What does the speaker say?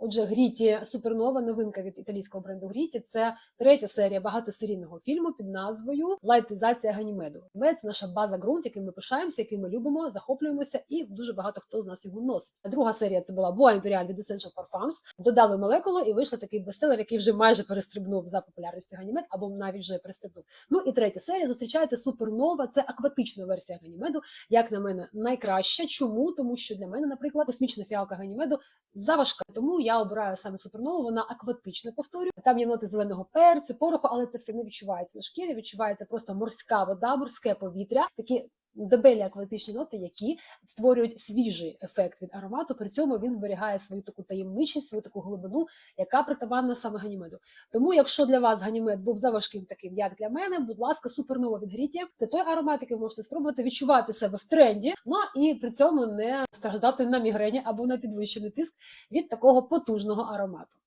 Отже, Гріті Супернова, новинка від італійського бренду Гріті. Це третя серія багатосерійного фільму під назвою «Лайтизація Ганімеду». Це наша база ґрунт, яким ми пишаємося, яким ми любимо, захоплюємося, і дуже багато хто з нас його носить. Друга серія це була Bois Imperial від Essential Parfums. Додали молекулу і вийшов такий бестселер, який вже майже перестрибнув за популярністю Ганімед, або навіть вже перестрибнув. Ну і третя серія. Зустрічаєте Супернова. Це акватична версія Ганімеду. Як на мене, найкраща. Чому? Тому що для мене, наприклад, космічна фіалка Ганімеду заважка. Тому я обираю саме Супернову. Вона акватична, повторюю. Там є ноти зеленого перцю, пороху, але це все не відчувається на шкірі. Відчувається просто морська вода, морське повітря. Такі дебелі акватичні ноти, які створюють свіжий ефект від аромату, при цьому він зберігає свою таку таємничість, свою таку глибину, яка притаманна саме Ганімеду. Тому, якщо для вас Ганімед був заважким таким, як для мене, будь ласка, Супернова від Гріті. Це той аромат, який ви можете спробувати відчувати себе в тренді, ну і при цьому не страждати на мігрені або на підвищений тиск від такого потужного аромату.